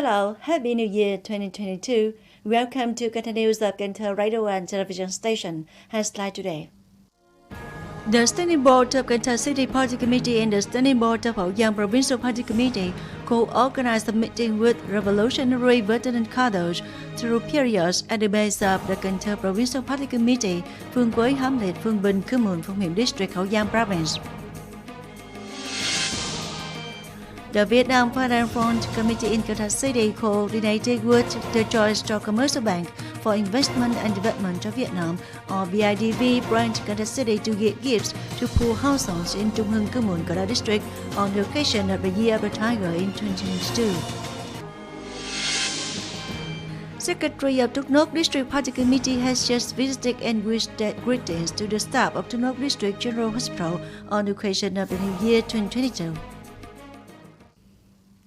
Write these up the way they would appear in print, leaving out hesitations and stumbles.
Hello, Happy New Year 2022. Welcome to Cần Thơ News of Cần Thơ Radio and Television Station. Headline today. The Standing Board of Cần Thơ City Party Committee and the Standing Board of Hậu Giang Provincial Party Committee co-organized a meeting with revolutionary veteran cadres through periods at the base of the Cần Thơ Provincial Party Committee, phường Quế, Hamlet, phường Bình, Khương Mùn, Phong Hiểm District, Hậu Giang Province. The Vietnam Finance Front Committee in Cần Thơ City coordinated with the Joint Stock Commercial Bank for Investment and Development of Vietnam, or BIDV branch Cần Thơ City to give gifts to poor households in Trung Hưng, Khương Mùn, Cần Thơ District on the occasion of the Year of the Tiger in 2022. Secretary of Thốt Nốt District Party Committee has just visited and wished greetings to the staff of Thốt Nốt District General Hospital on the occasion of the New Year 2022.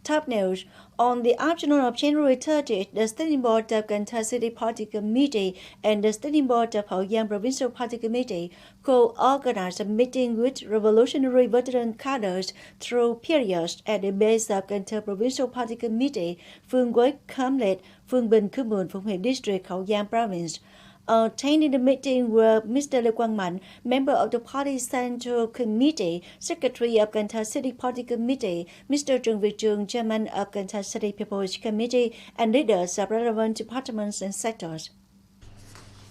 Top news. On the afternoon of January 30th, the Standing Board of Cần Thơ City Party Committee and the Standing Board of Hậu Giang Provincial Party Committee co-organized a meeting with revolutionary veteran cadres through periods at the base of Cần Thơ Provincial Party Committee, phường Quế, Hamlet, phường Bình, Khương Mùn, Phong Hiểm District, Hậu Giang Province. Attending the meeting were Mr. Lê Quang Mạnh, member of the Party Central Committee, Secretary of Cần Thơ City Party Committee, Mr. Trần Việt Trường, Chairman of Cần Thơ City People's Committee, and leaders of relevant departments and sectors.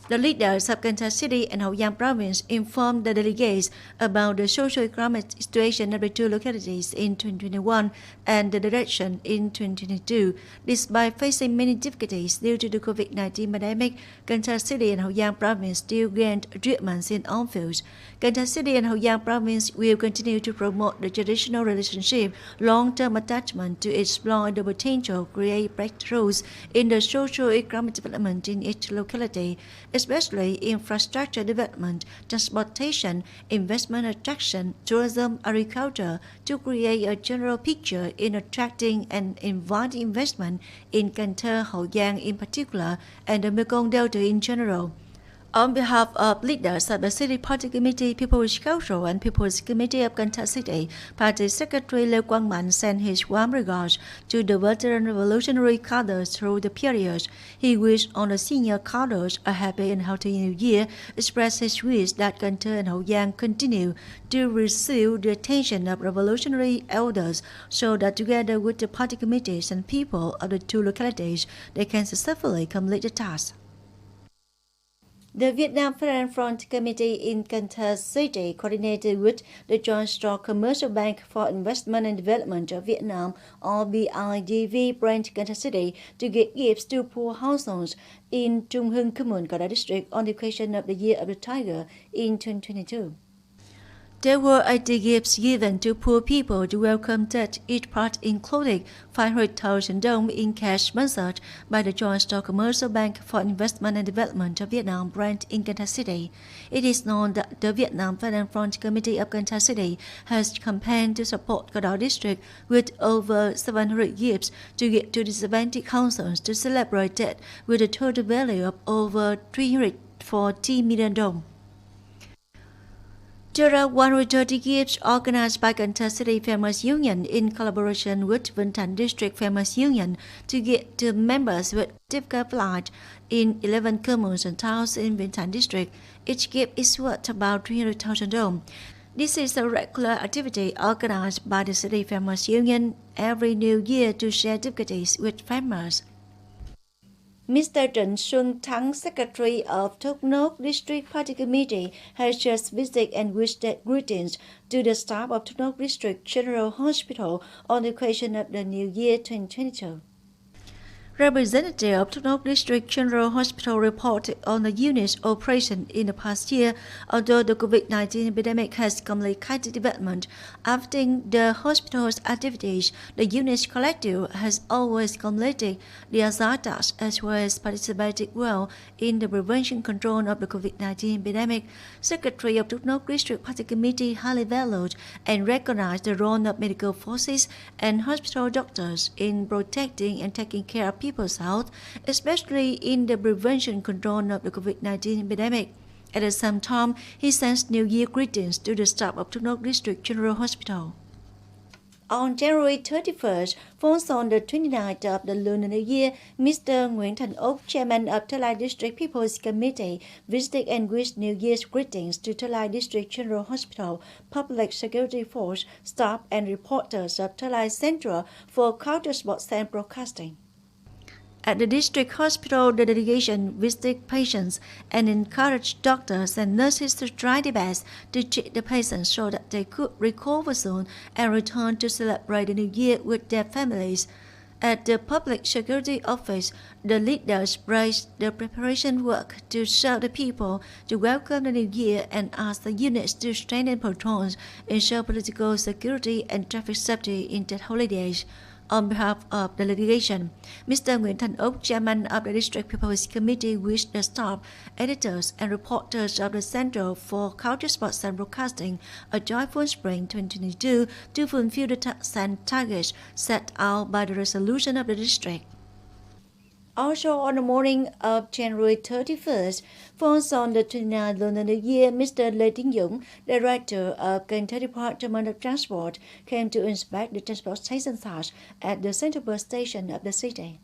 The leaders of Cần Thơ City and Hậu Giang Province informed the delegates about the socio-economic situation of the two localities in 2021 and the direction in 2022. Despite facing many difficulties due to the COVID-19 pandemic, Cần Thơ City and Hậu Giang Province still gained achievements in all fields. Cần Thơ City and Hậu Giang Province will continue to promote the traditional relationship, long-term attachment to explore the potential, create breakthroughs in the socio-economic development in each locality, especially infrastructure development, transportation, investment attraction, tourism, agriculture, to create a general picture in attracting and inviting investment in Cần Thơ, Hậu Giang in particular, and the Mekong Delta in general. On behalf of leaders of the City Party Committee, People's Council, and People's Committee of Cần Thơ City, Party Secretary Lê Quang Mạnh sent his warm regards to the veteran revolutionary cadres through the period. He wished all the senior cadres a happy and healthy new year, expressed his wish that Cần Thơ and Hậu Giang continue to receive the attention of revolutionary elders so that together with the party committees and people of the two localities, they can successfully complete the task. The Vietnam Finance Front Committee in Cần Thơ City coordinated with the Joint Stock Commercial Bank for Investment and Development of Vietnam, or BIDV branch Cần Thơ City, to give gifts to poor households in Trung Hưng, Khương Mùn, Cần Thơ District on the occasion of the Year of the Tiger in 2022. There were 80 gifts given to poor people to welcome that each part included 500,000 dong in cash sponsored by the Joint Stock Commercial Bank for Investment and Development of Vietnam branch in Cần Thơ City. It is known that the Vietnam Finance Front Committee of Cần Thơ City has campaigned to support Cần Thơ District with over 700 gifts to give to disadvantaged households to celebrate it with a total value of over 340 million dong. There are 130 gifts organized by Cần Thơ City Farmers Union in collaboration with Vĩnh Thạnh District Farmers Union to give to members with difficult plight in 11 communes and towns in Vĩnh Thạnh District. Each gift is worth about 300,000 dong. This is a regular activity organized by the City Farmers Union every New Year to share difficulties with farmers. Mr. Trịnh Xuân Thắng, Secretary of Thốt Nốt District Party Committee, has just visited and wished greetings to the staff of Thốt Nốt District General Hospital on the occasion of the New Year 2022. Representative of Thốt Nốt District General Hospital reported on the unit's operation in the past year. Although the COVID-19 epidemic has complicated development, after the hospital's activities, the unit's collective has always completed the assigned tasks as well as participated well in the prevention control of the COVID-19 epidemic. Secretary of Thốt Nốt District Party Committee highly valued and recognized the role of medical forces and hospital doctors in protecting and taking care of people's health, especially in the prevention control of the COVID-19 epidemic. At the same time, he sends New Year greetings to the staff of Thốt Nốt District General Hospital. On January 31st, falls on the 29th of the Lunar New Year, Mr. Vĩnh Thạnh, Chairman of Thalai District People's Committee, visited and wished New Year's greetings to Thalai District General Hospital, Public Security Force, staff and reporters of Thalai Central for Countersports and Broadcasting. At the district hospital, the delegation visited patients and encouraged doctors and nurses to try their best to treat the patients so that they could recover soon and return to celebrate the new year with their families. At the Public Security Office, the leaders praised the preparation work to serve the people to welcome the new year and asked the units to strengthen patrols, ensure political security and traffic safety in the holidays. On behalf of the delegation, Mr. Vĩnh Thạnh, Chairman of the District People's Committee, wished the staff, editors, and reporters of the Centre for Countersports and Broadcasting a joyful spring 2022 to fulfill the tasks and targets set out by the resolution of the district. Also, on the morning of January 31st, falls on the 29th Lunar New Year, Mr. Lê Tiến Dũng, Director of Cần Thơ Department of Transport, came to inspect the transportation tasks at the central bus station of the city.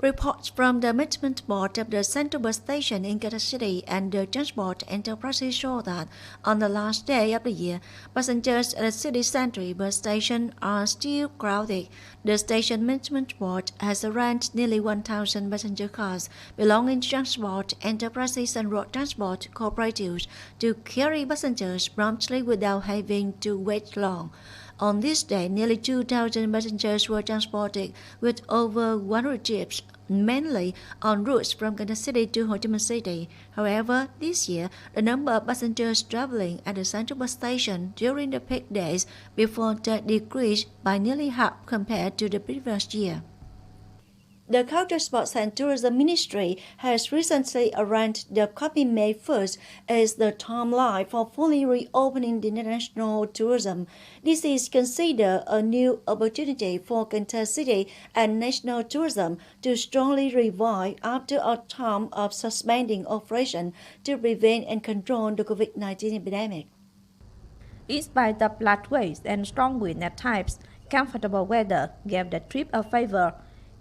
Reports from the management board of the central bus station in Cần Thơ City and the transport enterprises show that on the last day of the year, passengers at the city central bus station are still crowded. The station management board has arranged nearly 1,000 passenger cars belonging to transport enterprises and road transport cooperatives to carry passengers promptly without having to wait long. On this day, nearly 2,000 passengers were transported with over 100 trips, mainly on routes from Cần Thơ City to Ho Chi Minh City. However, this year, the number of passengers traveling at the central bus station during the peak days before that decreased by nearly half compared to the previous year. The Culture, Sports and Tourism Ministry has recently arranged the coming May 1st as the timeline for fully reopening the international tourism. This is considered a new opportunity for Cần Thơ City and national tourism to strongly revive after a time of suspending operation to prevent and control the COVID-19 epidemic. In spite of light waves and strong wind at times, comfortable weather gave the trip a favor.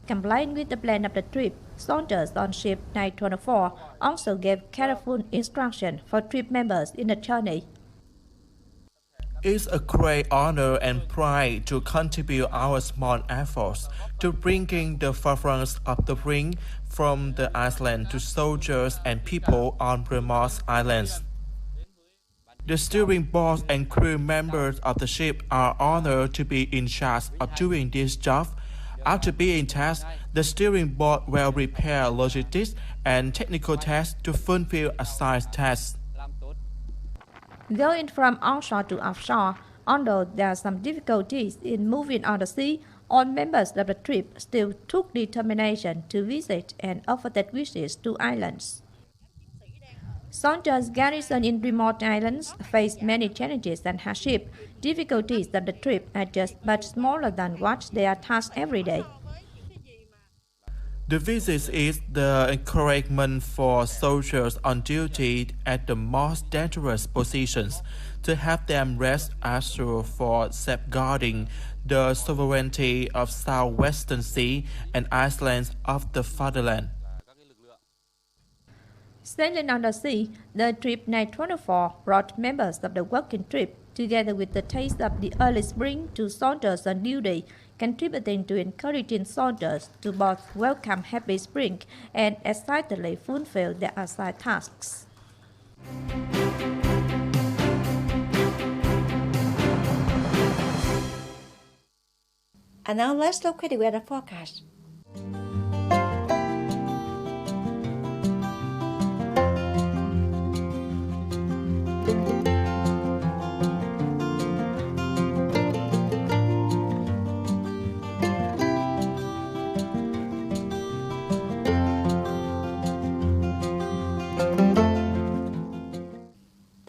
Complying with the plan of the trip, soldiers on ship 924 also gave careful instruction for trip members in the journey. It's a great honor and pride to contribute our small efforts to bringing the fragrance of the spring from the island to soldiers and people on remote islands. The steering board and crew members of the ship are honored to be in charge of doing this job. After being tested, the steering board will prepare logistics and technical tests to fulfill assigned tasks. Going from onshore to offshore, although there are some difficulties in moving on the sea, all members of the trip still took determination to visit and offer their wishes to islands. Soldiers garrisoned in remote islands faced many challenges and hardship. Difficulties of the trip are just much smaller than what they are tasked every day. The visit is the encouragement for soldiers on duty at the most dangerous positions to have them rest assured for safeguarding the sovereignty of Southwestern Sea and islands of the fatherland. Sailing on the sea, the trip 924 brought members of the working trip together with the taste of the early spring to soldiers on duty, contributing to encouraging soldiers to both welcome happy spring and excitedly fulfill their assigned tasks. And now let's look at the weather forecast.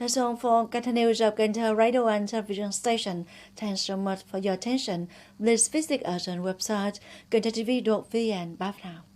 That's all for Cần Thơ News of Cần Thơ Radio and Television Station. Thanks so much for your attention. Please visit us on website canthtv.vn. Bye for now.